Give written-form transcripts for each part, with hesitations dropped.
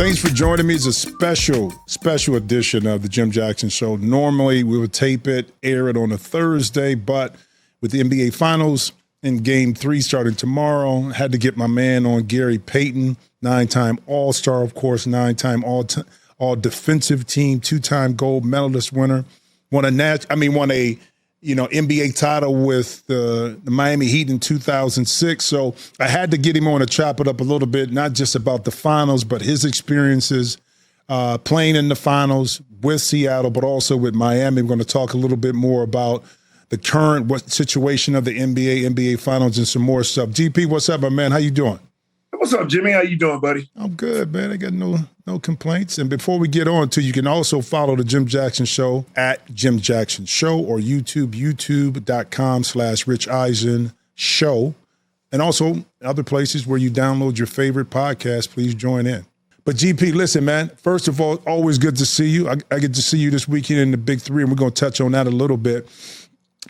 Thanks for joining me. It's a special edition of the Jim Jackson Show. Normally, we would tape it, air it on a Thursday, but with the NBA Finals in Game 3 starting tomorrow, I had to get my man on, Gary Payton, 9-time All-Star, of course, 9-time All-Defensive Team, 2-time gold medalist winner, won a NBA title with the Miami Heat in 2006. So I had to get him on to chop it up a little bit, not just about the finals, but his experiences playing in the finals with Seattle, but also with Miami. We're going to talk a little bit more about the current situation of the NBA finals, and some more stuff. GP, what's up, my man? How you doing? What's up, Jimmy? How you doing, buddy? I'm good, man. I got no complaints. And before we get on to, you can also follow the Jim Jackson Show at Jim Jackson Show, or youtube.com/Rich Eisen Show. And also other places where you download your favorite podcast, please join in. But GP, listen, man, first of all, always good to see you. I get to see you this weekend in the Big 3, and we're going to touch on that a little bit.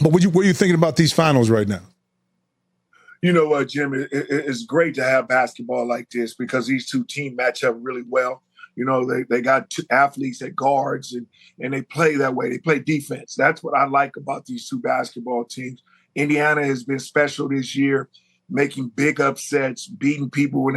But what are you thinking about these finals right now? You know what, Jim? It's great to have basketball like this because these two teams match up really well. You know, they got two athletes at guards, and they play that way. They play defense. That's what I like about these two basketball teams. Indiana has been special this year, making big upsets, beating people when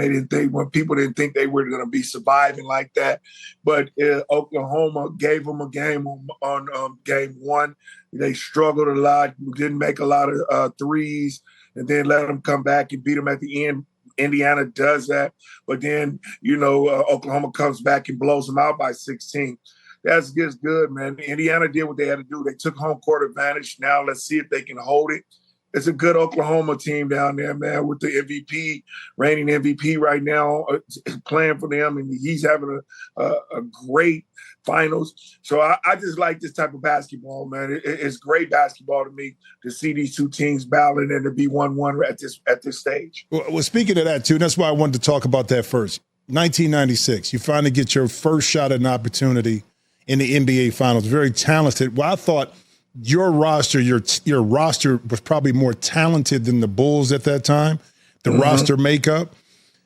people didn't think they were going to be surviving like that. But Oklahoma gave them a game on game one. They struggled a lot, didn't make a lot of threes, and then let them come back and beat them at the end. Indiana does that. But then, Oklahoma comes back and blows them out by 16. That's just good, man. Indiana did what they had to do. They took home court advantage. Now let's see if they can hold it. It's a good Oklahoma team down there, man, with the reigning MVP right now, playing for them, and he's having a great finals. So I just like this type of basketball, man. It's great basketball to me to see these two teams battling and to be 1-1 at this stage. Well, speaking of that, too, that's why I wanted to talk about that first. 1996, you finally get your first shot at an opportunity in the NBA Finals. Very talented. Well, I thought your roster was probably more talented than the Bulls at that time, the roster makeup.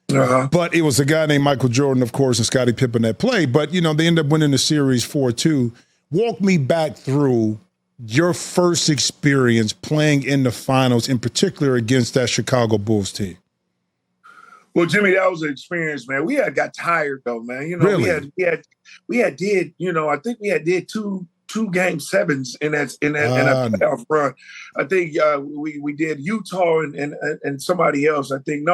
Uh-huh. But it was a guy named Michael Jordan, of course, and Scottie Pippen that played. But, they ended up winning the series 4-2. Walk me back through your first experience playing in the finals, in particular against that Chicago Bulls team. Well, Jimmy, that was an experience, man. We had got tired, though, man. Really? I think we had did two game sevens in that playoff run. I think we did Utah and somebody else. I think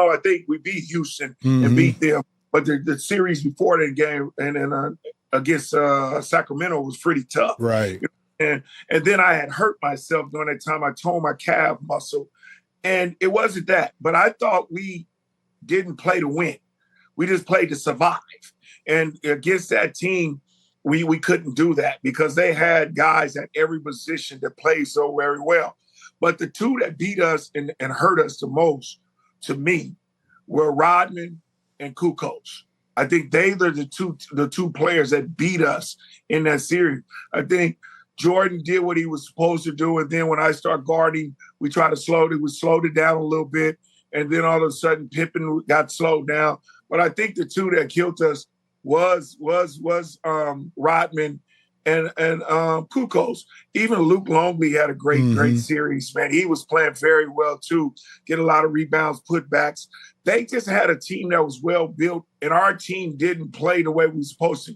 we beat Houston and beat them. But the series before that game and against Sacramento was pretty tough. Right. And then I had hurt myself during that time. I tore my calf muscle, and it wasn't that. But I thought we didn't play to win. We just played to survive. And against that team, we couldn't do that because they had guys at every position that played so very well. But the two that beat us and hurt us the most, to me, were Rodman and Kukoc. I think they are the two players that beat us in that series. I think Jordan did what he was supposed to do, and then when I start guarding, we slowed it down a little bit, and then all of a sudden Pippen got slowed down. But I think the two that killed us was Rodman and Kukoc. Even Luke Longley had a great series, man. He was playing very well too. Get a lot of rebounds, putbacks. They just had a team that was well built, and our team didn't play the way we were supposed to.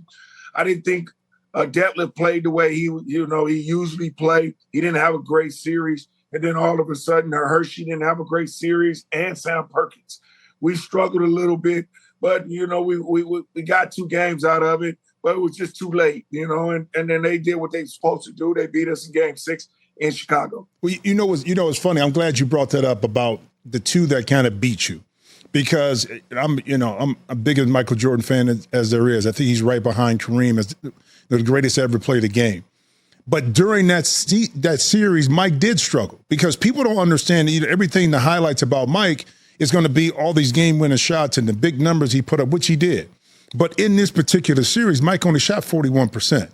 I didn't think Detlef played the way he usually played. He didn't have a great series, and then all of a sudden Hershey didn't have a great series, and Sam Perkins. We struggled a little bit. But, we got 2 games out of it, but it was just too late, and then they did what they were supposed to do. They beat us in Game 6 in Chicago. Well, it's funny. I'm glad you brought that up about the two that kind of beat you, because I'm a big Michael Jordan fan as there is. I think he's right behind Kareem as the greatest to ever play the game. But during that series, Mike did struggle because people don't understand everything, the highlights about Mike is going to be all these game-winning shots and the big numbers he put up, which he did. But in this particular series, Mike only shot 41%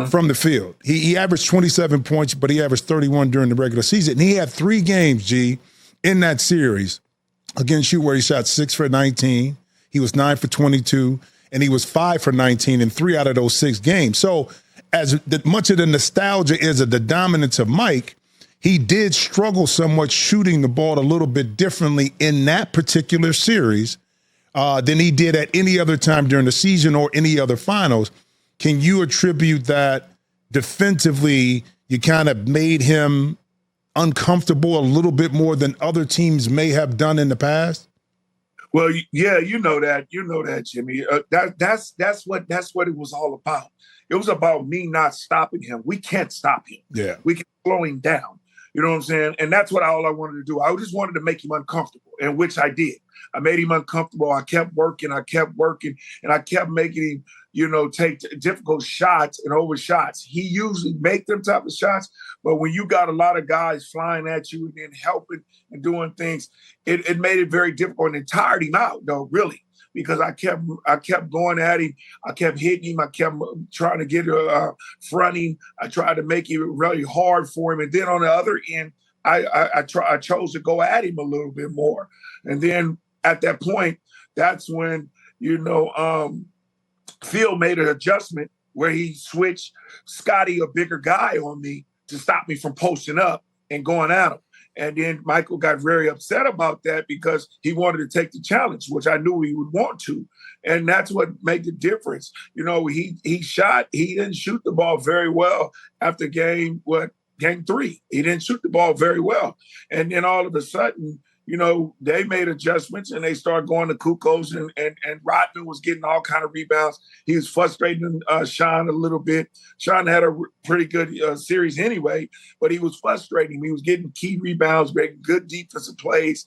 from the field. He averaged 27 points, but he averaged 31 during the regular season. And he had 3 games, in that series against you where he shot 6 for 19. He was 9 for 22. and he was 5 for 19 in 3 out of those 6 games. So as much of the nostalgia is of the dominance of Mike, he did struggle somewhat shooting the ball a little bit differently in that particular series than he did at any other time during the season or any other finals. Can you attribute that defensively you kind of made him uncomfortable a little bit more than other teams may have done in the past? Well, yeah, you know that, Jimmy. That's what it was all about. It was about me not stopping him. We can't stop him. Yeah, we can slow him down. You know what I'm saying? And that's all I wanted to do. I just wanted to make him uncomfortable, and which I did. I made him uncomfortable. I kept working, and I kept making him, take difficult shots and over shots. He usually make them type of shots, but when you got a lot of guys flying at you and then helping and doing things, it made it very difficult and it tired him out, though, really, because I kept going at him. I kept hitting him. I kept trying to get fronting. I tried to make it really hard for him. And then on the other end, I chose to go at him a little bit more. And then at that point, that's when, Phil made an adjustment where he switched Scotty, a bigger guy, on me to stop me from posting up and going at him. And then Michael got very upset about that because he wanted to take the challenge, which I knew he would want to. And that's what made the difference. He didn't shoot the ball very well after game 3. He didn't shoot the ball very well. And then all of a sudden, they made adjustments and they started going to Kukos and Rodman was getting all kind of rebounds. He was frustrating Sean a little bit. Sean had a pretty good series anyway, but he was frustrating. He was getting key rebounds, making good defensive plays.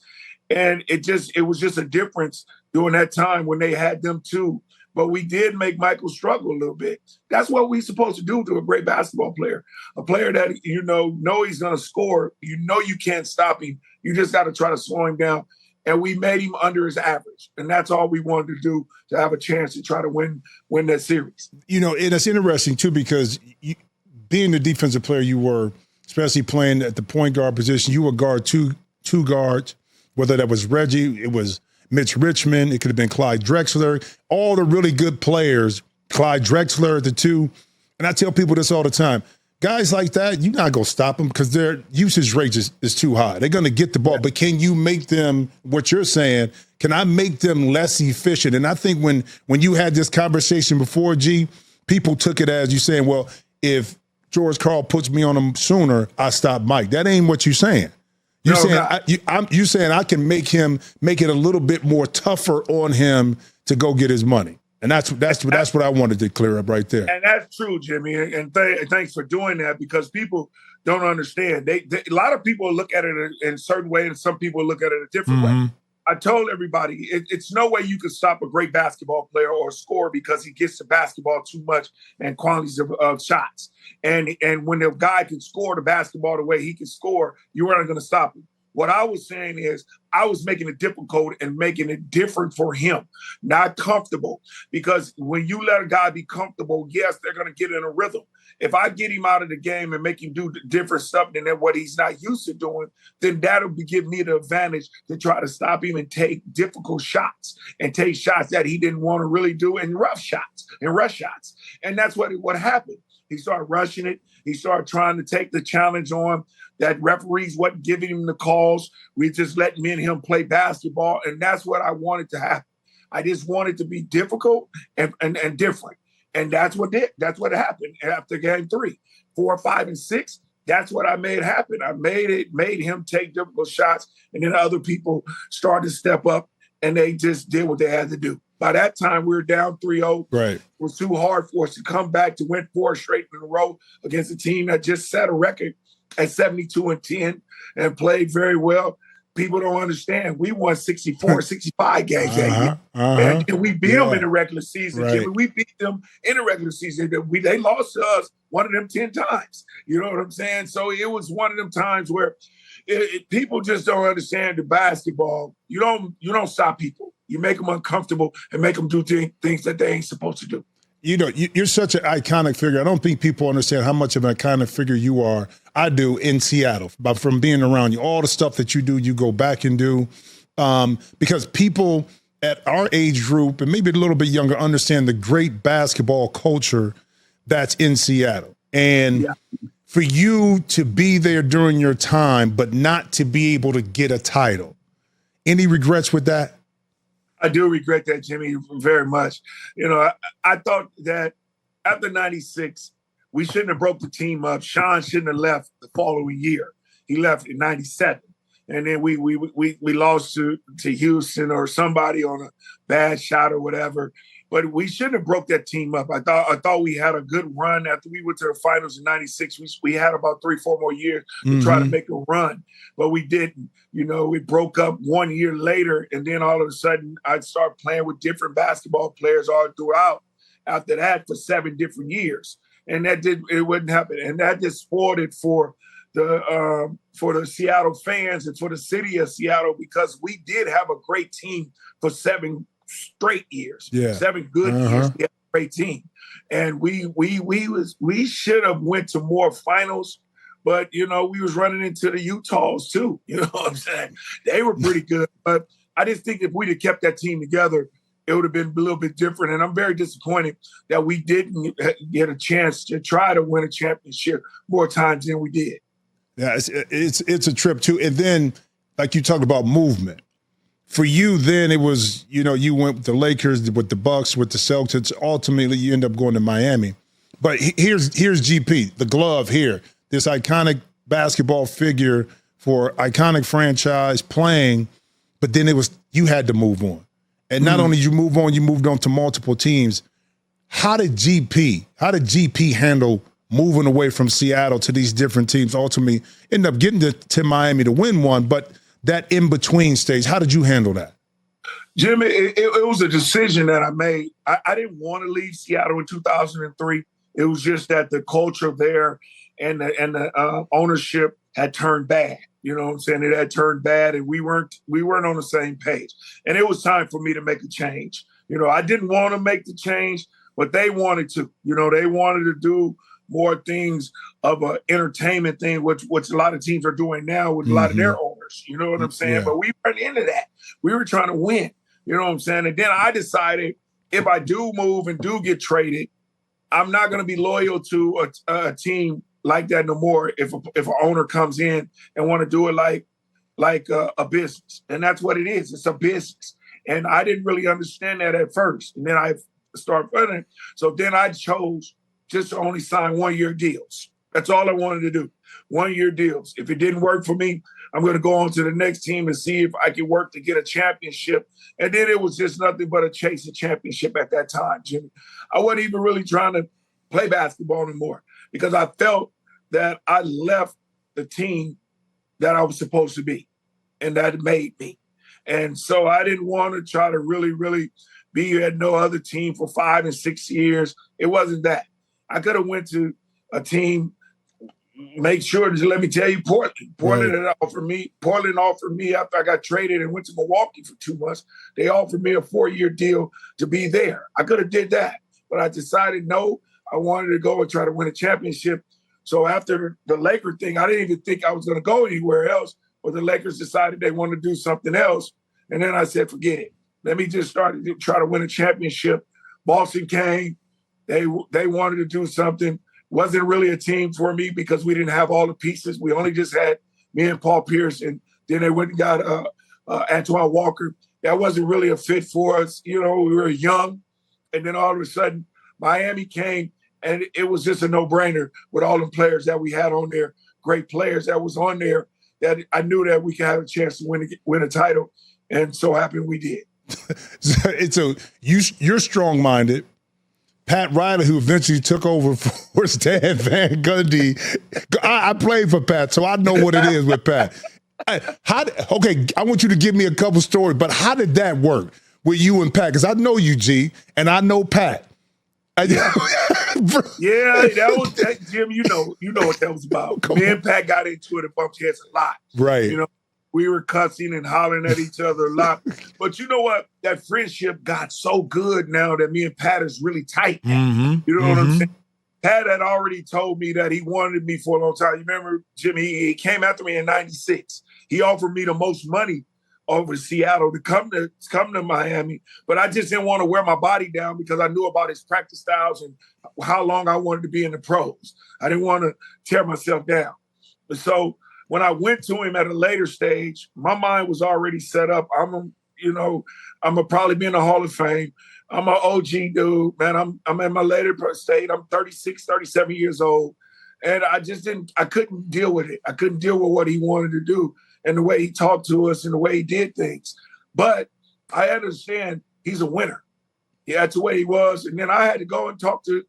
And it was just a difference during that time when they had them too. But we did make Michael struggle a little bit. That's what we're supposed to do to a great basketball player. A player that, know he's going to score. You can't stop him. You just got to try to slow him down. And we made him under his average. And that's all we wanted to do to have a chance to try to win that series. And it's interesting, too, because being the defensive player you were, especially playing at the point guard position, you would guard two guards, whether that was Reggie, it was Mitch Richmond, it could have been Clyde Drexler, all the really good players, Clyde Drexler at the 2. And I tell people this all the time. Guys like that, you're not going to stop them because their usage rate is too high. They're going to get the ball. Yeah. But can you make them, what you're saying, can I make them less efficient? And I think when you had this conversation before, G, people took it as you saying, well, if George Karl puts me on him sooner, I stop Mike. That ain't what you're saying. You're saying I can make it a little bit more tougher on him to go get his money. And that's what I wanted to clear up right there. And that's true, Jimmy. And thanks for doing that because people don't understand. A lot of people look at it in a certain way and some people look at it a different way. I told everybody it's no way you can stop a great basketball player or score because he gets the basketball too much and quantities of shots. And when the guy can score the basketball the way he can score, you aren't going to stop him. What I was saying is I was making it difficult and making it different for him, not comfortable. Because when you let a guy be comfortable, yes, they're going to get in a rhythm. If I get him out of the game and make him do different stuff than what he's not used to doing, then that'll give me the advantage to try to stop him and take difficult shots and take shots that he didn't want to really do and rush shots. And that's what happened. He started rushing it. He started trying to take the challenge on that referees wasn't giving him the calls. We just let me and him play basketball. And that's what I wanted to happen. I just wanted to be difficult and different. And that's what happened after game 3, 4, 5, and 6. That's what I made happen. I made him take difficult shots. And then other people started to step up and they just did what they had to do. By that time, we were down 3-0. Right. It was too hard for us to come back to win 4 straight in a row against a team that just set a record at 72-10 and played very well. People don't understand. We won 64, 65 games that year. And we beat them in the regular season. Right. We beat them in the regular season. They lost to us one of them 10 times. You know what I'm saying? So it was one of them times where people just don't understand the basketball. You don't stop people. You make them uncomfortable and make them do things that they ain't supposed to do. You're such an iconic figure. I don't think people understand how much of an iconic figure you are. I do in Seattle, but from being around you, all the stuff that you do, you go back and do, because people at our age group and maybe a little bit younger understand the great basketball culture that's in Seattle. And for you to be there during your time, but not to be able to get a title, any regrets with that? I do regret that, Jimmy, very much. You know, I thought that after 96, we shouldn't have broke the team up. Sean shouldn't have left the following year. He left in 97. And then we lost to Houston or somebody on a bad shot or whatever. But we shouldn't have broke that team up. I thought we had a good run after we went to the finals in 96. We had about 3-4 more years to try to make a run, but we didn't. You know, we broke up 1 year later, and then all of a sudden I'd start playing with different basketball players all throughout after that for 7 different years. And it wouldn't happen. And that just spoiled it for the Seattle fans and for the city of Seattle, because we did have a great team for 7 straight years, 7 good years. We had a great team, and we should have went to more finals, but you know we was running into the Utahs too. You know what I'm saying? They were pretty good, but I just think if we'd have kept that team together, it would have been a little bit different. And I'm very disappointed that we didn't get a chance to try to win a championship more times than we did. Yeah, it's a trip too. And then, like you talked about movement. For you, then it was, you know, you went with the Lakers, with the Bucks, with the Celtics. Ultimately, you end up going to Miami. But here's GP, the glove here, this iconic basketball figure for iconic franchise playing. But then you had to move on. And not only you move on, you moved on to multiple teams. How did GP handle moving away from Seattle to these different teams? Ultimately, end up getting to Miami to win one, but that in-between stage, how did you handle that? Jimmy, it was a decision that I made. I didn't want to leave Seattle in 2003. It was just that the culture there and the ownership had turned bad. You know what I'm saying? It had turned bad, and we weren't on the same page. And it was time for me to make a change. You know, I didn't want to make the change, but they wanted to. You know, they wanted to do more things of an entertainment thing, which a lot of teams are doing now with a lot of their owners. You know what I'm saying? But we weren't into that. We were trying to win. You know what I'm saying? And then I decided if I do move and do get traded, I'm not going to be loyal to a team like that no more. If an owner comes in and want to do it like a business, and that's what it is. It's a business. And I didn't really understand that at first. And then I started running. So then I chose just to only sign 1-year deals. That's all I wanted to do. 1-year deals. If it didn't work for me, I'm going to go on to the next team and see if I can work to get a championship. And then it was just nothing but a chase of championship at that time, Jimmy. I wasn't even really trying to play basketball anymore because I felt that I left the team that I was supposed to be, and that made me. And so I didn't want to try to really, really be at no other team for 5 and 6 years. It wasn't that. I could have went to a team, make sure to let me tell you, Portland offered me after I got traded and went to Milwaukee for 2 months. They offered me a 4-year deal to be there. I could have did that, but I decided no, I wanted to go and try to win a championship. So after the Laker thing, I didn't even think I was going to go anywhere else, but the Lakers decided they wanted to do something else. And then I said, forget it. Let me just start to try to win a championship. Boston came. They wanted to do something. Wasn't really a team for me because we didn't have all the pieces. We only just had me and Paul Pierce, and then they went and got Antoine Walker. That wasn't really a fit for us. You know, we were young. And then all of a sudden, Miami came, and it was just a no-brainer with all the players that we had on there, great players that was on there, that I knew that we could have a chance to win a title. And so happened we did. So you're strong-minded. Pat Riley, who eventually took over for Stan Van Gundy. I played for Pat, so I know what it is with Pat. Okay, I want you to give me a couple stories, but how did that work with you and Pat? Because I know you, G, and I know Pat. Yeah, that was that, Jim. You know what that was about. Me and Pat got into it and bumped heads a lot. Right. You know, we were cussing and hollering at each other a lot. But you know what? That friendship got so good now that me and Pat is really tight. You know what I'm saying? Pat had already told me that he wanted me for a long time. You remember, Jim, he came after me in 96. He offered me the most money over to Seattle to come to Miami, but I just didn't want to wear my body down because I knew about his practice styles and how long I wanted to be in the pros. I didn't want to tear myself down. So when I went to him at a later stage, my mind was already set up. I'm gonna probably be in the Hall of Fame. I'm an OG dude, man. I'm in my later state. I'm 36, 37 years old. And I couldn't deal with it. I couldn't deal with what he wanted to do and the way he talked to us and the way he did things. But I understand he's a winner. Yeah, that's the way he was. And then I had to go and talk to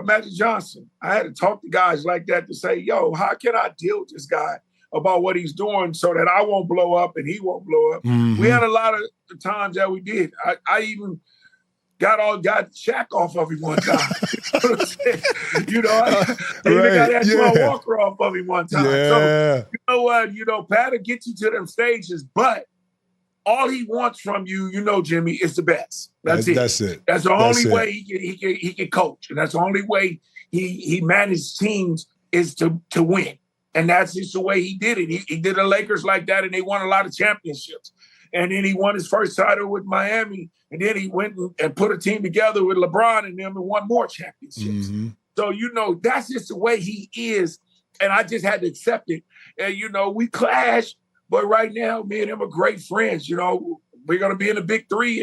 Magic Johnson. I had to talk to guys like that to say, yo, how can I deal with this guy about what he's doing so that I won't blow up and he won't blow up? Mm-hmm. We had a lot of times that we did. I even got Shaq off of him one time. You know, I even got Antoine Walker off of him one time. Yeah. So, you know what? Pat will get you to them stages, but all he wants from you, Jimmy, is the best. That's it. That's the only way he can coach. And that's the only way he managed teams is to win. And that's just the way he did it. He did the Lakers like that, and they won a lot of championships. And then he won his first title with Miami. And then he went and put a team together with LeBron and them and won more championships. Mm-hmm. So, that's just the way he is. And I just had to accept it. And, we clash. But right now, me and him are great friends. We're going to be in the Big 3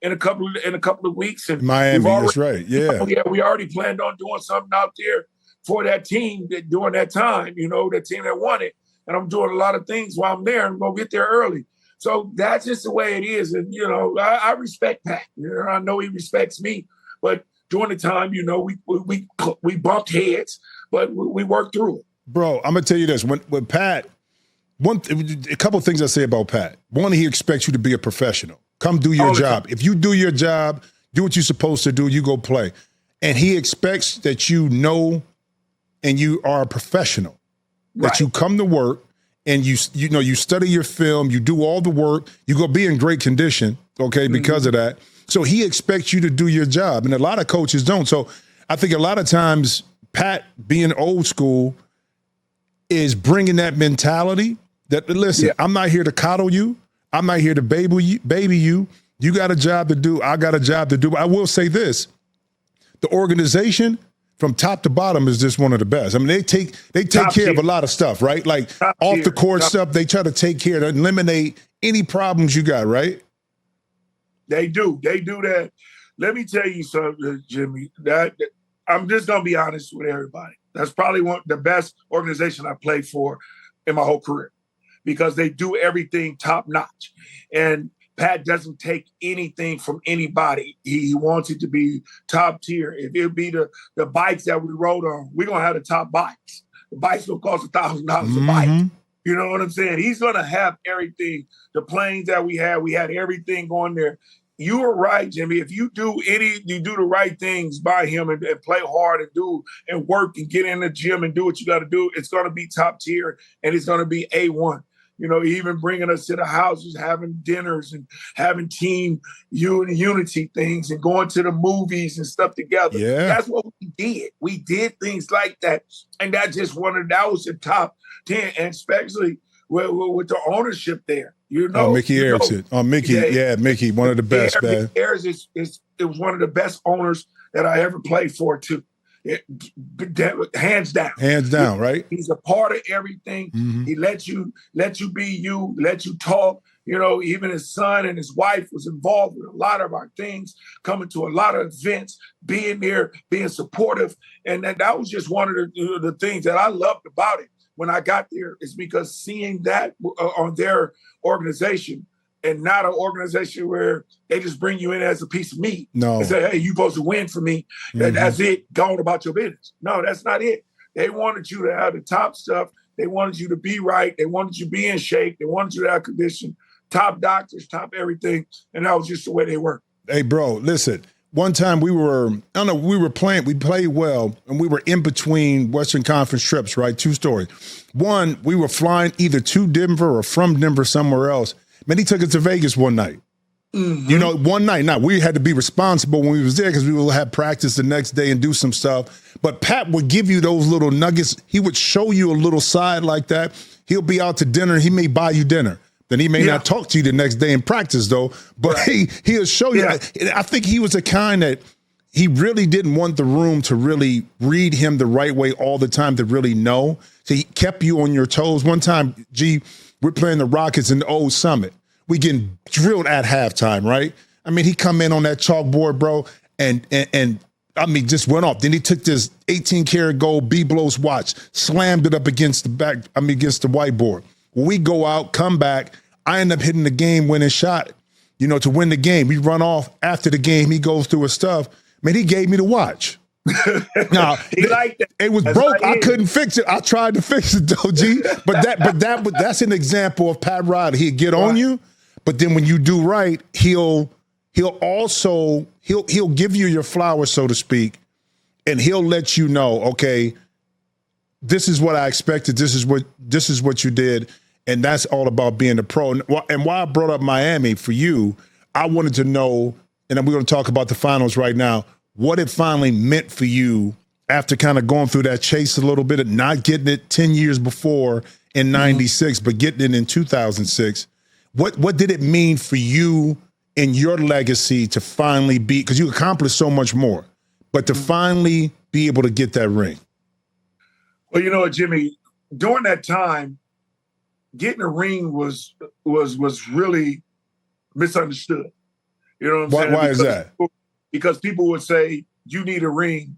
in a couple of weeks. And Miami, that's right. Yeah. We already planned on doing something out there for that team during that time, that team that won it. And I'm doing a lot of things while I'm there and we'll get there early. So that's just the way it is. And, I respect Pat. I know he respects me. But during the time, we bumped heads, but we worked through it. Bro, I'm going to tell you this. When Pat, a couple of things I say about Pat. One, he expects you to be a professional. Come do your job. If you do your job, do what you're supposed to do, you go play. And he expects that you know and you are a professional. Right. That you come to work and you study your film, you do all the work, you go be in great condition, okay, because of that. So he expects you to do your job. And a lot of coaches don't. So I think a lot of times Pat, being old school, is bringing that mentality that, listen, I'm not here to coddle you. I'm not here to baby you. You got a job to do. I got a job to do. I will say this. The organization from top to bottom is just one of the best. I mean, they take care of a lot of stuff, right? Like off the court stuff, they try to take care to eliminate any problems you got, right? They do. They do that. Let me tell you something, Jimmy, that I'm just going to be honest with everybody. That's probably the best organization I played for in my whole career because they do everything top notch. And Pat doesn't take anything from anybody. He wants it to be top tier. If it be the bikes that we rode on, we're going to have the top bikes. The bikes will cost $1,000 a bike. You know what I'm saying? He's going to have everything. The planes that we had everything going there. You were right, Jimmy. If you do the right things by him and play hard and work and get in the gym and do what you got to do, it's going to be top tier and it's going to be A1. Even bringing us to the houses, having dinners and having team unity things and going to the movies and stuff together. Yeah. That's what we did. We did things like that. And that was the top 10, and especially with the ownership there. Mickey Erickson. Mickey, one of the best, man. Mickey Erickson it was one of the best owners that I ever played for, too. Hands down. Hands down, right? He's a part of everything. Mm-hmm. He let you be you, let you talk. Even his son and his wife was involved with a lot of our things, coming to a lot of events, being there, being supportive. And that was just one of the things that I loved about it. When I got there, is because seeing that on their organization and not an organization where they just bring you in as a piece of meat and say, hey, you're supposed to win for me. Mm-hmm. That's it. Go on about your business. No, that's not it. They wanted you to have the top stuff. They wanted you to be right. They wanted you to be in shape. They wanted you to have condition, top doctors, top everything. And that was just the way they were. Hey, bro, listen. One time we played well, and we were in between Western Conference trips, right? Two stories. One, we were flying either to Denver or from Denver somewhere else. Man, he took us to Vegas one night. Mm-hmm. One night. Now, we had to be responsible when we was there because we would have practice the next day and do some stuff. But Pat would give you those little nuggets. He would show you a little side like that. He'll be out to dinner. He may buy you dinner. Then he may not talk to you the next day in practice, though, but he'll show you. I think he was the kind that he really didn't want the room to really read him the right way all the time to really know. So he kept you on your toes. One time, we're playing the Rockets in the old Summit. We getting drilled at halftime, right? I mean, he come in on that chalkboard, bro, and I mean, just went off. Then he took this 18-karat gold Biblos watch, slammed it up against against the whiteboard. When we go out, come back, I end up hitting the game-winning shot, to win the game. We run off after the game. He goes through his stuff. Man, he gave me the watch. Now, he liked it. It was broke. I couldn't fix it. I tried to fix it, though, G. But that's an example of Pat Riley. He'll get on you, but then when you do right, he'll give you your flowers, so to speak, and he'll let you know, okay, this is what I expected. This is what you did, and that's all about being a pro. And why I brought up Miami for you, I wanted to know, and we're going to talk about the finals right now, what it finally meant for you after kind of going through that chase a little bit of not getting it 10 years before in 96, but getting it in 2006. What did it mean for you in your legacy to finally be, because you accomplished so much more, but to finally be able to get that ring? Well, you know what, Jimmy, during that time, getting a ring was really misunderstood. You know what I'm saying? Why is that? Because people would say, you need a ring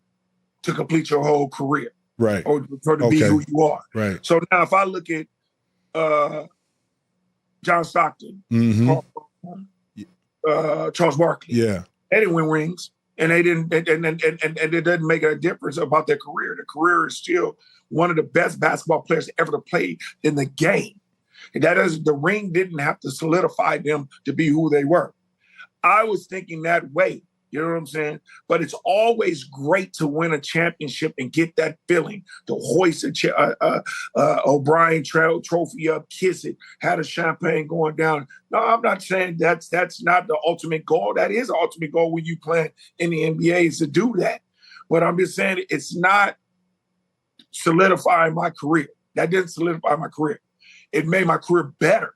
to complete your whole career. Right. Or to be who you are. Right. So now if I look at John Stockton, Charles Barkley, they didn't win rings, and they didn't, and it doesn't make a difference about their career. Their career is still one of the best basketball players ever to play in the game. And the ring didn't have to solidify them to be who they were. I was thinking that way. You know what I'm saying? But it's always great to win a championship and get that feeling, to hoist O'Brien trophy up, kiss it, have a champagne going down. No, I'm not saying that's not the ultimate goal. That is the ultimate goal when you play in the NBA, is to do that. But I'm just saying it's not solidifying my career. That didn't solidify my career. It made my career better.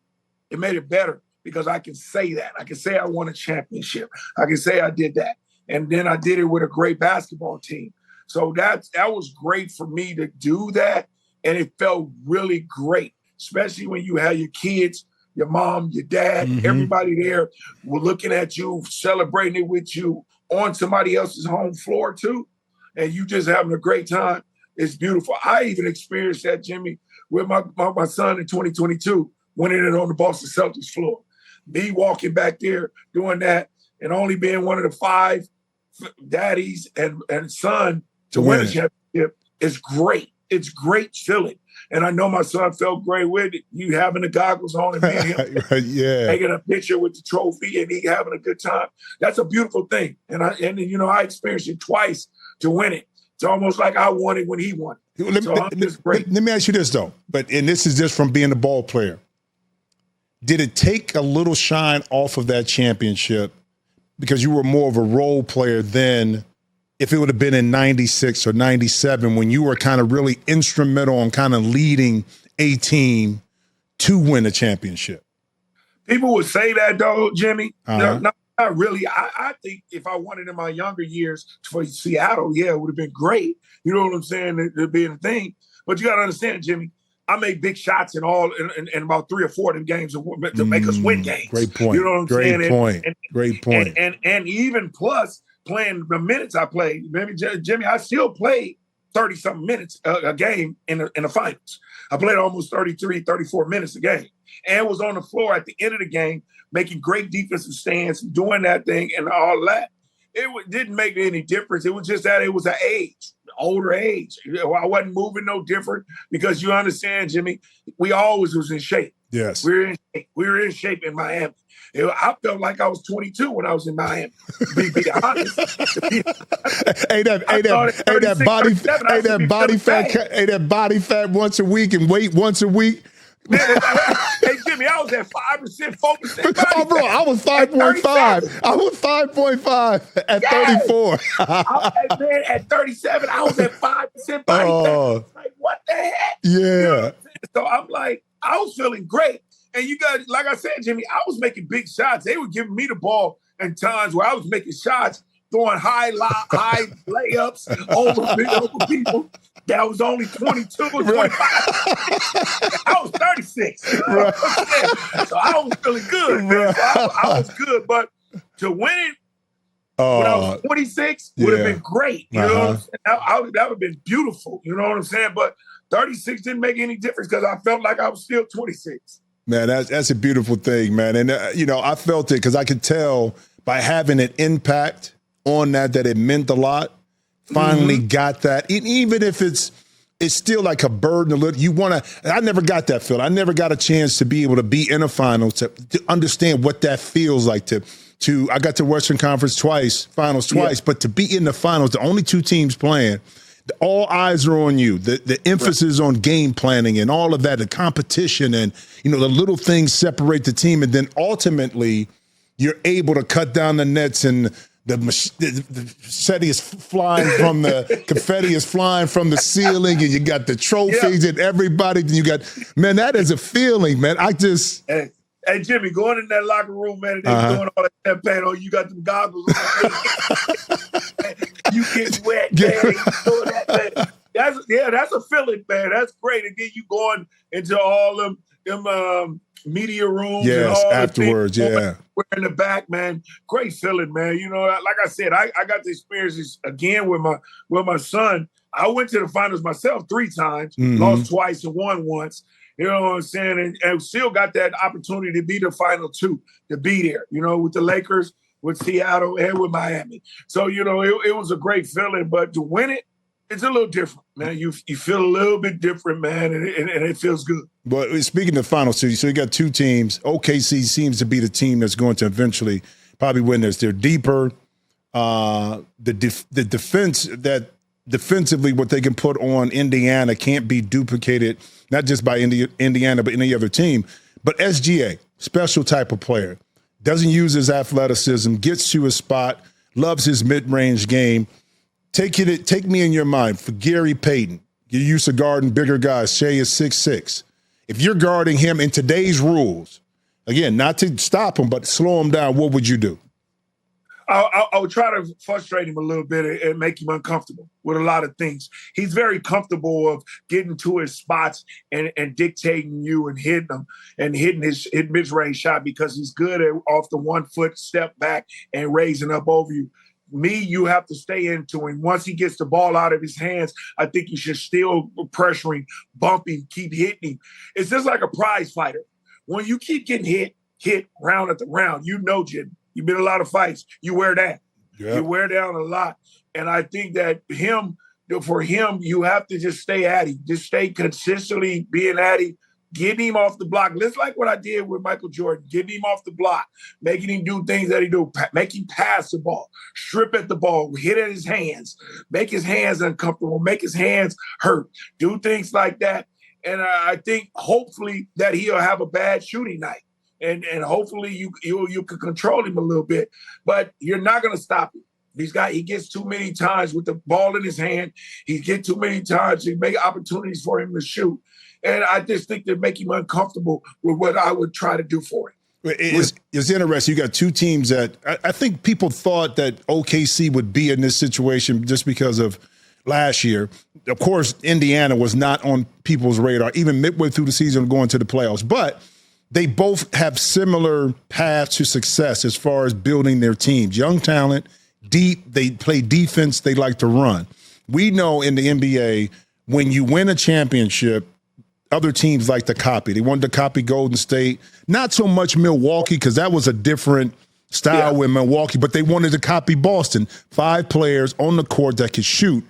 It made it better. Because I can say that. I can say I won a championship. I can say I did that. And then I did it with a great basketball team. So that was great for me to do that. And it felt really great, especially when you have your kids, your mom, your dad, everybody there were looking at you, celebrating it with you on somebody else's home floor too. And you just having a great time. It's beautiful. I even experienced that, Jimmy, with my son in 2022, winning it on the Boston Celtics floor. Me walking back there doing that and only being one of the 5 daddies and son to win a championship is great. It's great feeling. And I know my son felt great with it. You having the goggles on and being him, taking a picture with the trophy and he having a good time. That's a beautiful thing. And I experienced it twice to win it. It's almost like I won it when he won it. Let me ask you this though, and this is just from being a ball player. Did it take a little shine off of that championship because you were more of a role player than if it would have been in 96 or 97 when you were kind of really instrumental in kind of leading a team to win a championship? People would say that, though, Jimmy. No, not really. I think if I won it in my younger years for Seattle, it would have been great. You know what I'm saying? It'd be a thing. But you got to understand, Jimmy, I made big shots in about 3 or 4 of them games to make us win games. Great point. You know what I'm saying? Great point. And even plus playing the minutes I played, maybe Jimmy, I still played 30-something minutes a game in the finals. I played almost 33, 34 minutes a game, and was on the floor at the end of the game making great defensive stands, doing that thing and all that. It didn't make any difference. It was just that it was an older age. I wasn't moving no different because you understand, Jimmy, we always was in shape. Yes. We were in shape in Miami. I felt like I was 22 when I was in Miami, to be honest. that body fat once a week and weight once a week. Man, hey, Jimmy, I was at 5%, 4%. Oh, bro, I was 5.5. I was 5.5 at 34. Man, at 37, I was at 5% body fat. Like, what the heck? Yeah. You know what I'm so I'm like, I was feeling great. And you got, like I said, Jimmy, I was making big shots. They were giving me the ball in times where I was making shots, throwing high layups over people that was only 22 or 25. I was 36. You know what I'm saying? So I was feeling good, man. So I was good. But to win it when I was 26 would have been great. You know what I'm saying? That would have been beautiful. You know what I'm saying? But 36 didn't make any difference because I felt like I was still 26. Man, that's a beautiful thing, man. And, I felt it because I could tell by having an impact on that it meant a lot. Finally got that. And even if it's still like a burden a little, I never got that feel. I never got a chance to be able to be in a final, to understand what that feels like I got to Western Conference finals twice, but to be in the finals, the only two teams playing, all eyes are on you. The emphasis on game planning and all of that, the competition and, the little things separate the team. And then ultimately you're able to cut down the nets and the confetti is flying from the ceiling and you got the trophies and everybody. And you got, man, that is a feeling, man. Hey, Jimmy, going in that locker room, man, and they doing all that champagne on you got them goggles on. You get wet, man. You that, man. That's a feeling, man. That's great. And then you going into all them media rooms. Yes, and all afterwards, we're in the back, man. Great feeling, man. Like I said, I got the experiences again with my son. I went to the finals myself 3 times, lost twice and won once. You know what I'm saying? And still got that opportunity to be the final 2, to be there, with the Lakers, with Seattle, and with Miami. So, it was a great feeling. But to win it, it's a little different, man. You feel a little bit different, man, and it feels good. But speaking of finals, so you got 2 teams. OKC seems to be the team that's going to eventually probably win this. They're deeper. The defense that defensively what they can put on Indiana can't be duplicated, not just by Indiana, but any other team. But SGA, special type of player, doesn't use his athleticism, gets to his spot, loves his mid-range game. Take me in your mind for Gary Payton. You're used to guarding bigger guys. Shai is 6'6". If you're guarding him in today's rules, again, not to stop him, but slow him down, what would you do? I would try to frustrate him a little bit and make him uncomfortable with a lot of things. He's very comfortable of getting to his spots and dictating you and hitting them and hitting his mid-range shot because he's good at off the 1 foot step back and raising up over you. You have to stay into him. Once he gets the ball out of his hands, I think you should still pressure him, bump him, keep hitting him. It's just like a prize fighter. When you keep getting hit round after round, Jim, you've been in a lot of fights. You wear down. Yeah. You wear down a lot. And I think that for him, you have to just stay at him. Just stay consistently being at him, getting him off the block. Just like what I did with Michael Jordan, getting him off the block, making him do things that he do, make him pass the ball, strip at the ball, hit at his hands, make his hands uncomfortable, make his hands hurt, do things like that. And I think hopefully that he'll have a bad shooting night. And hopefully you can control him a little bit, but you're not going to stop him. He gets too many times with the ball in his hand. He gets too many times to make opportunities for him to shoot. And I just think they make him uncomfortable with what I would try to do for him. It's interesting. You got 2 teams that I think people thought that OKC would be in this situation just because of last year. Of course, Indiana was not on people's radar, even midway through the season going to the playoffs. But they both have similar paths to success as far as building their teams. Young talent, deep, they play defense, they like to run. We know in the NBA, when you win a championship, other teams like to copy. They wanted to copy Golden State, not so much Milwaukee, because that was a different style with Milwaukee, but they wanted to copy Boston. 5 players on the court that could shoot.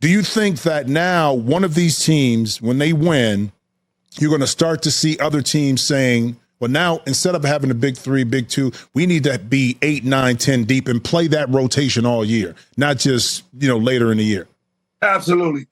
Do you think that now one of these teams, when they win, you're going to start to see other teams saying, well, now instead of having a big 3, big 2, we need to be 8, 9, 10 deep and play that rotation all year, not just, later in the year? Absolutely.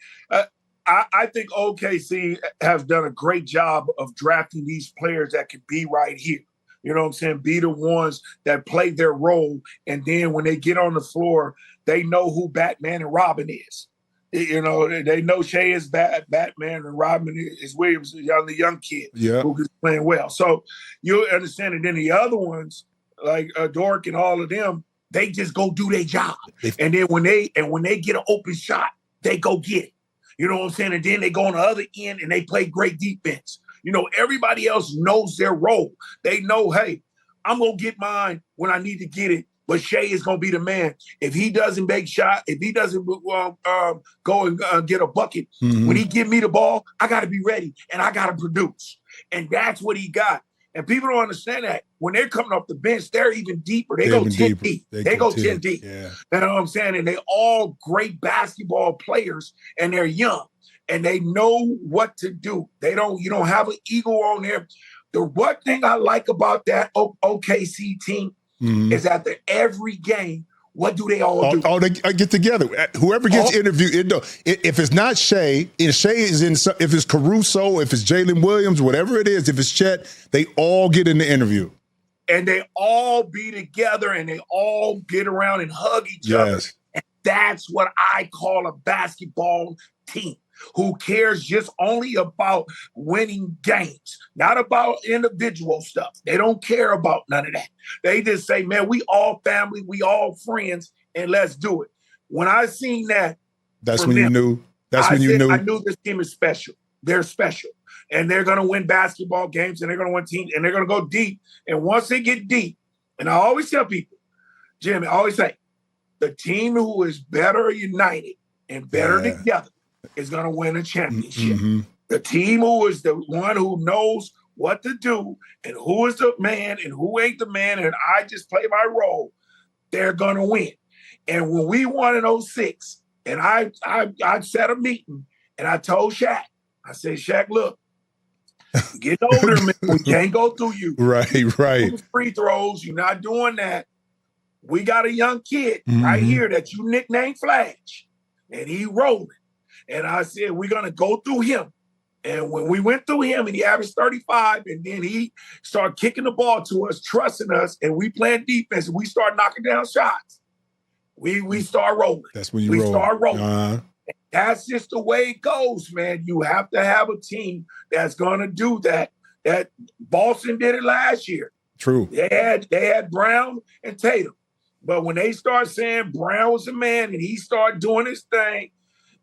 I think OKC has done a great job of drafting these players that can be right here. You know what I'm saying? Be the ones that play their role. And then when they get on the floor, they know who Batman and Robin is. You know, they know Shai is Batman and Robin is Williams, the young kid who is playing well. So you understand it. Then the other ones, like Dork and all of them, they just go do their job. And then when they get an open shot, they go get it. You know what I'm saying? And then they go on the other end and they play great defense. You know, everybody else knows their role. They know, hey, I'm going to get mine when I need to get it. But Shai is going to be the man. If he doesn't make shot, if he doesn't go and get a bucket, when he give me the ball, I got to be ready and I got to produce. And that's what he got. And people don't understand that. When they're coming off the bench, they're even deeper. They go 10 deep. They go 10 deep. Yeah. You know what I'm saying? And they all great basketball players, and they're young. And they know what to do. You don't have an ego on there. The one thing I like about that OKC team is after every game, what do they all do? They get together. Whoever gets interviewed, if it's not Shai, if Shai is if it's Caruso, if it's Jalen Williams, whatever it is, if it's Chet, they all get in the interview. And they all be together and they all get around and hug each other. And that's what I call a basketball team. Who cares just only about winning games, not about individual stuff. They don't care about none of that. They just say, man, we all family, we all friends, and let's do it. When I seen that, that's when you knew. I knew this team is special. They're special. And they're going to win basketball games, and they're going to win teams, and they're going to go deep. And once they get deep, and I always tell people, Jimmy, I always say, the team who is better united and better together is going to win a championship. The team who is the one who knows what to do and who is the man and who ain't the man and I just play my role, they're going to win. And when we won in 06, and I set a meeting and I told Shaq, I said, Shaq, look, get older, man. We can't go through you. Right. Free throws, you're not doing that. We got a young kid right here that you nicknamed Flash, and he rolling. And I said, we're going to go through him. And when we went through him and he averaged 35, and then he started kicking the ball to us, trusting us, and we playing defense, and we start knocking down shots. We start rolling. That's when you start rolling. That's just the way it goes, man. You have to have a team that's going to do that. That Boston did it last year. True. They had Brown and Tatum. But when they start saying Brown was a man and he started doing his thing,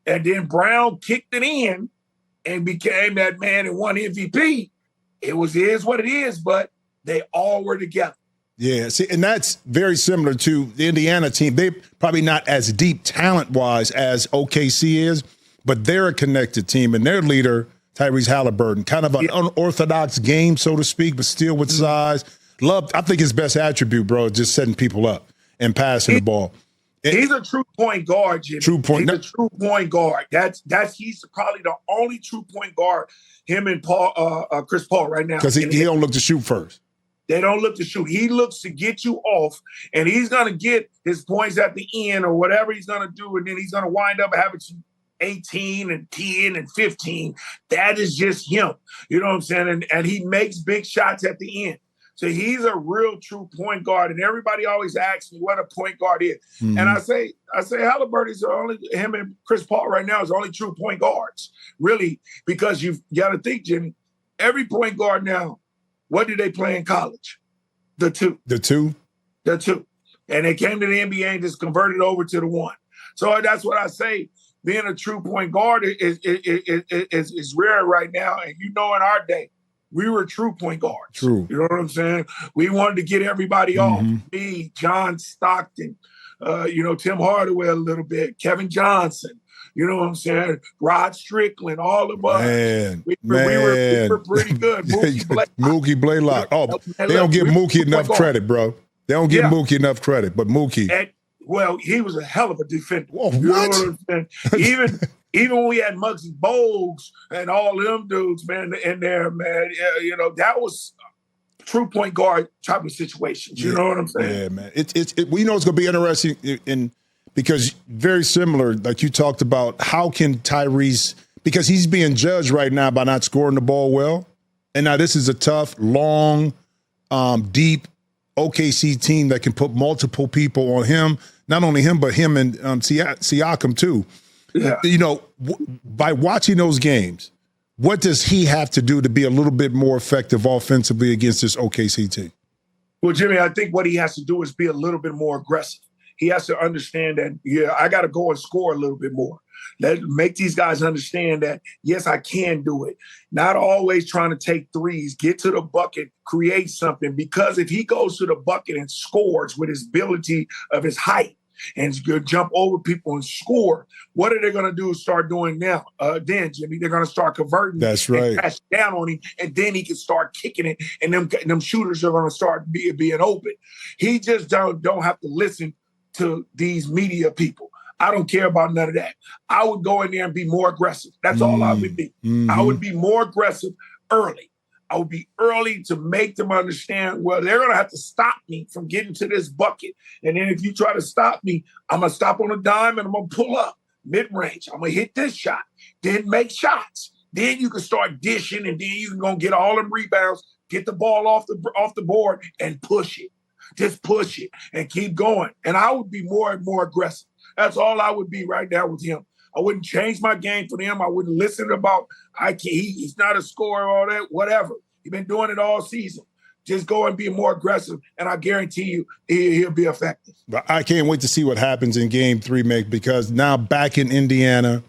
and then Brown kicked it in and became that man and won MVP. It is what it is, but they all were together. Yeah, see, and that's very similar to the Indiana team. They're probably not as deep talent-wise as OKC is, but they're a connected team, and their leader, Tyrese Haliburton, kind of an unorthodox game, so to speak, but still with size. I think his best attribute, bro, is just setting people up and passing the ball. He's a true point guard, Jimmy. He's a true point guard. He's probably the only true point guard. Him and Chris Paul right now. Because he don't look to shoot first. They don't look to shoot. He looks to get you off, and he's gonna get his points at the end or whatever he's gonna do, and then he's gonna wind up having 18 and 10 and 15. That is just him. You know what I'm saying? And he makes big shots at the end. So he's a real true point guard, and everybody always asks me what a point guard is. And I say Haliburton is him and Chris Paul right now is the only true point guards, really, because you've got to think, Jimmy, every point guard now, what did they play in college? The two. And they came to the NBA and just converted over to the one. So that's what I say. Being a true point guard is rare right now. And in our day, we were true point guards. True. You know what I'm saying? We wanted to get everybody off. Me, John Stockton, Tim Hardaway a little bit, Kevin Johnson. You know what I'm saying? Rod Strickland, all of us. We were pretty good. Mookie Blaylock. Oh, they don't give Mookie enough credit, bro. They don't give Mookie enough credit, but Mookie. Well, he was a hell of a defender. Whoa, you know what I'm saying? Even when we had Muggsy Bogues and all them dudes, man, in there, man, that was true point guard type of situations. You know what I'm saying? Yeah, man. We know it's going to be interesting because very similar, like you talked about, how can Tyrese, because he's being judged right now by not scoring the ball well. And now this is a tough, long, deep OKC team that can put multiple people on him. Not only him, but him and Siakam too. Yeah. You know, by watching those games, what does he have to do to be a little bit more effective offensively against this OKC team? Well, Jimmy, I think what he has to do is be a little bit more aggressive. He has to understand that, yeah, I got to go and score a little bit more. Make these guys understand that, yes, I can do it. Not always trying to take threes, get to the bucket, create something. Because if he goes to the bucket and scores with his ability of his height and jump over people and score, what are they going to do? Start doing now? Then, Jimmy, they're going to start converting. That's right. And crash down on him, and then he can start kicking it, and them shooters are going to start being open. He just don't have to listen to these media people. I don't care about none of that. I would go in there and be more aggressive. That's all I would be. Mm-hmm. I would be more aggressive early. I would be early to make them understand, well, they're going to have to stop me from getting to this bucket. And then if you try to stop me, I'm going to stop on a dime and I'm going to pull up mid-range. I'm going to hit this shot, then make shots. Then you can start dishing, and then you can go get all them rebounds, get the ball off the board and push it. Just push it and keep going. And I would be more and more aggressive. That's all I would be right now with him. I wouldn't change my game for him. I wouldn't listen about he's not a scorer or all that, whatever. He's been doing it all season. Just go and be more aggressive, and I guarantee you he'll be effective. But I can't wait to see what happens in Game 3, Mick, because now back in Indiana,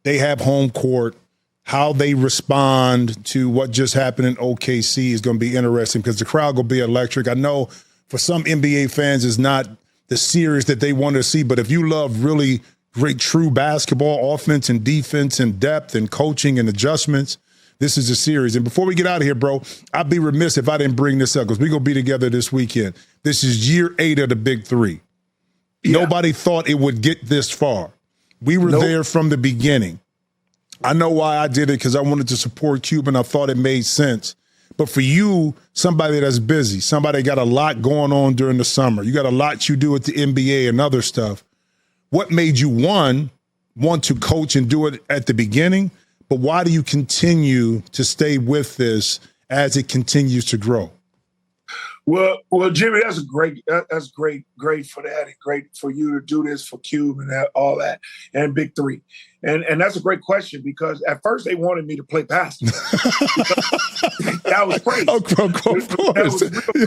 they have home court. How they respond to what just happened in OKC is going to be interesting because the crowd will be electric. I know for some NBA fans, it's not the series that they want to see, but if you love really great true basketball, offense and defense and depth and coaching and adjustments, this is a series. And before we get out of here, bro, I'd be remiss if I didn't bring this up because we're going to be together this weekend. This is year 8 of the Big 3. Yeah. Nobody thought it would get this far. We were there from the beginning. I know why I did it because I wanted to support Cuban. I thought it made sense. But for you, somebody that's busy, somebody got a lot going on during the summer, you got a lot you do at the NBA and other stuff. What made you, one, want to coach and do it at the beginning? But why do you continue to stay with this as it continues to grow? Well, Jimmy, that's great for that, and great for you to do this for Cube and all that, and Big 3. And that's a great question because at first they wanted me to play basketball. That was crazy. Of course. That was real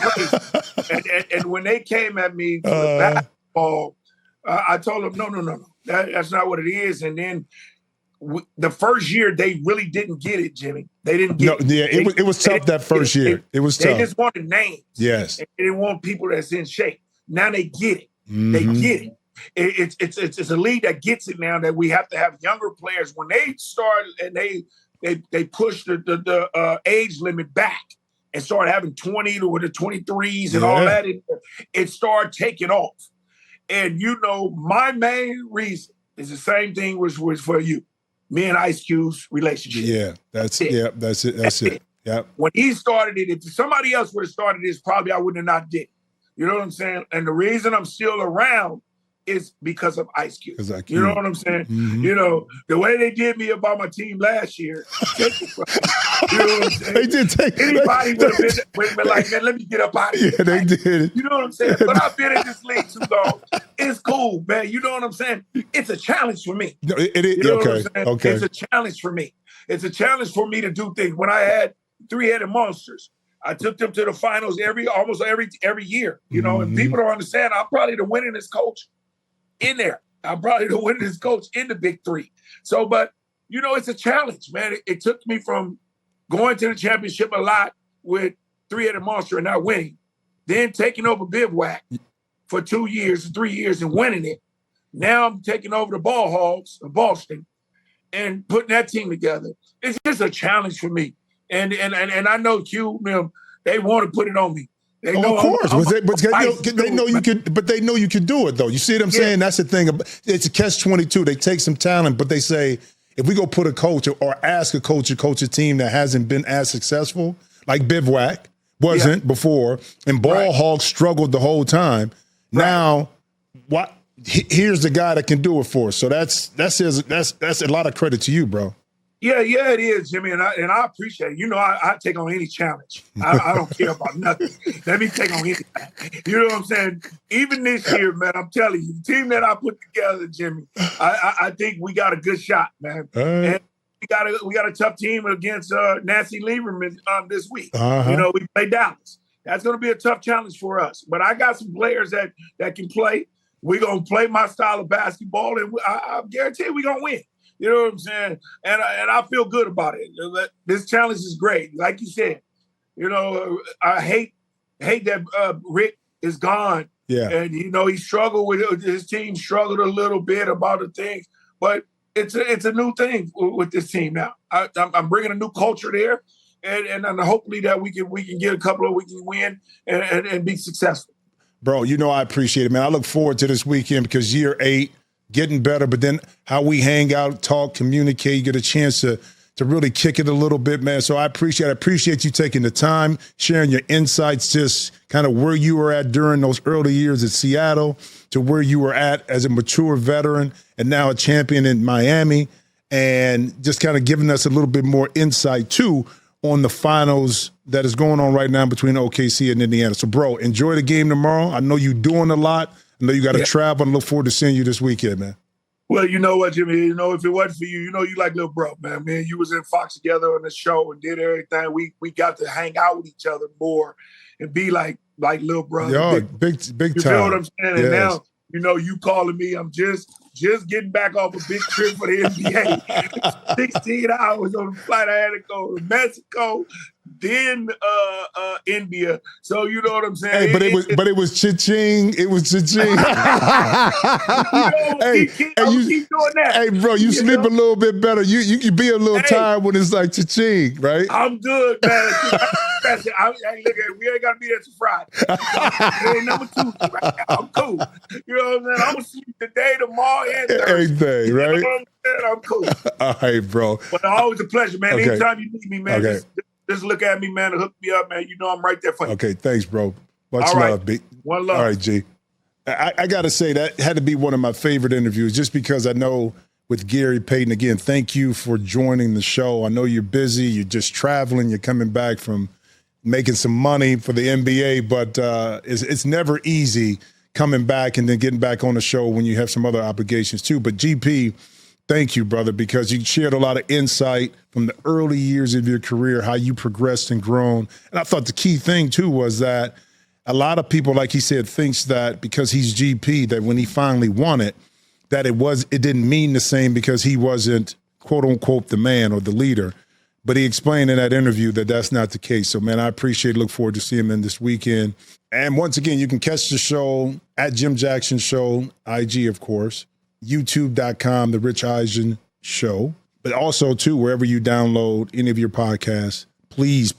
crazy. And when they came at me for basketball, I told them, no. That's not what it is. And then the first year, they really didn't get it, Jimmy. They didn't get it. Yeah, it was tough that first year. It was tough. They just wanted names. Yes. They didn't want people that's in shape. Now they get it. Mm-hmm. They get it. It's a league that gets it now that we have to have younger players. When they start and they push the age limit back and start having 20 to the 23s and all that, it started taking off. And, my main reason is the same thing was for you. Me and Ice Cube's relationship. Yeah, that's it. That's it. Yeah. When he started it, if somebody else would have started this, probably I wouldn't have not did. You know what I'm saying? And the reason I'm still around is because of Ice Cube. You know what I'm saying? Mm-hmm. The way they did me about my team last year. You know what I'm saying? They did take anybody would have been like, man, let me get up out of here. Yeah, they did. You know what I'm saying? But I've been in this league too long. It's cool, man. You know what I'm saying? It's a challenge for me. No, it is. You know what I'm saying? Okay. It's a challenge for me. It's a challenge for me to do things. When I had three-headed monsters, I took them to the finals almost every year. And people don't understand. I'm probably the winningest coach in there. I'm probably the winningest coach in the Big 3. So, but, it's a challenge, man. It took me from going to the championship a lot with three-headed monster and not winning, then taking over Bivouac for 2 years, 3 years and winning it. Now I'm taking over the Ball Hogs of Boston and putting that team together. It's just a challenge for me. And I know Q, they want to put it on me. They know of course, they know you can. But they know you can do it, though. You see what I'm saying? That's the thing. It's a catch-22. They take some talent, but they say if we go put a coach or ask a coach to coach a team that hasn't been as successful, like Bivouac wasn't before, and Ball Hogs struggled the whole time. Right. Now, here's the guy that can do it for us. So that's a lot of credit to you, bro. Yeah, it is, Jimmy, and I appreciate it. You know, I take on any challenge. I don't care about nothing. Let me take on anything. You know what I'm saying? Even this year, man, I'm telling you, the team that I put together, Jimmy, I think we got a good shot, man. And we got a tough team against Nancy Lieberman this week. You know, we play Dallas. That's going to be a tough challenge for us. But I got some players that can play. We're going to play my style of basketball, and I guarantee we're going to win. You know what I'm saying? And I feel good about it. This challenge is great. Like you said, you know, I hate that Rick is gone. Yeah. And, you know, his team struggled a little bit about the things. But it's a new thing with this team now. I'm bringing a new culture there. And hopefully that we can get a couple of, we can win and be successful. Bro, you know I appreciate it, man. I look forward to this weekend because year 8, getting better, but then how we hang out, talk, communicate, you get a chance to really kick it a little bit, man. So I appreciate you taking the time, sharing your insights, just kind of where you were at during those early years at Seattle to where you were at as a mature veteran and now a champion in Miami, and just kind of giving us a little bit more insight, too, on the finals that is going on right now between OKC and Indiana. So, bro, enjoy the game tomorrow. I know you're doing a lot. I know you got to travel, and look forward to seeing you this weekend, man. Well, you know what, Jimmy? You know, if it wasn't for you, you know you like little bro, man. Man, you was in Fox together on the show and did everything. We got to hang out with each other more and be like little brother. Yo, big time. You feel what I'm saying? Yes. And now, you know, you calling me. I'm just getting back off a big trip for the NBA. 16 hours on the flight. I had to go to Mexico, then India. So you know what I'm saying? Hey, but it was cha-ching. It was cha-ching. Keep doing that. Hey, bro, you sleep a little bit better. You can be a little tired when it's like cha-ching, right? I'm good, man. Look at we ain't got to be there till Friday. It ain't number 2 right now. I'm cool. You know what I'm saying? I'm going to sleep today, tomorrow, and Thursday. Everything, right? You know what I'm saying? I'm cool. All right, bro. But always a pleasure, man. Okay. Anytime you need me, man, just look at me, man, and hook me up, man. You know I'm right there for you. Okay, thanks, bro. Much All right. love, B. One love. All right, G. I got to say that had to be one of my favorite interviews just because I know with Gary Payton, again, thank you for joining the show. I know you're busy. You're just traveling. You're coming back from making some money for the NBA, but it's never easy coming back and then getting back on the show when you have some other obligations too. But GP, thank you, brother, because you shared a lot of insight from the early years of your career, how you progressed and grown. And I thought the key thing too was that a lot of people, like he said, thinks that because he's GP, that when he finally won it, that it didn't mean the same because he wasn't, quote unquote, the man or the leader. But he explained in that interview that that's not the case. So, man, I appreciate it. Look forward to seeing him in this weekend. And once again, you can catch the show at Jim Jackson Show, IG, of course, youtube.com, The Rich Eisen Show. But also, too, wherever you download any of your podcasts, please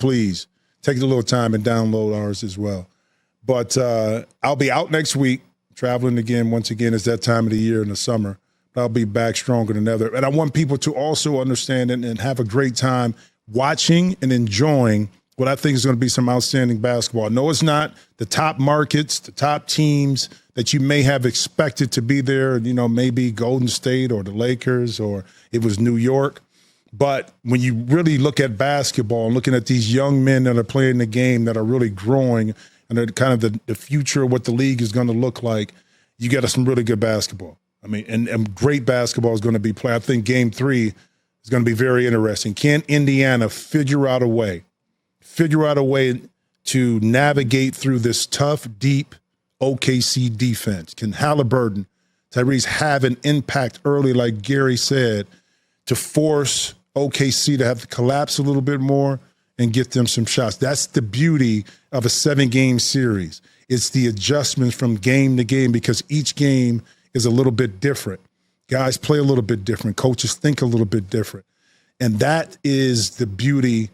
take a little time and download ours as well. But I'll be out next week, traveling again. Once again, it's that time of the year in the summer. I'll be back stronger than ever. And I want people to also understand and have a great time watching and enjoying what I think is going to be some outstanding basketball. No, it's not the top markets, the top teams that you may have expected to be there, you know, maybe Golden State or the Lakers or it was New York. But when you really look at basketball and looking at these young men that are playing the game that are really growing and are kind of the future of what the league is going to look like, you get some really good basketball. I mean, and great basketball is going to be played. I think Game 3 is going to be very interesting. Can Indiana figure out a way to navigate through this tough, deep OKC defense? Can Haliburton, Tyrese have an impact early, like Gary said, to force OKC to have to collapse a little bit more and get them some shots? That's the beauty of a 7-game series. It's the adjustments from game to game because each game is a little bit different. Guys play a little bit different. Coaches think a little bit different. And that is the beauty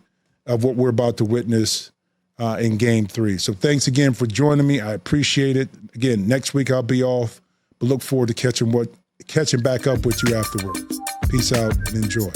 of what we're about to witness in Game 3. So thanks again for joining me. I appreciate it. Again, next week I'll be off, but look forward to catching back up with you afterwards. Peace out and enjoy.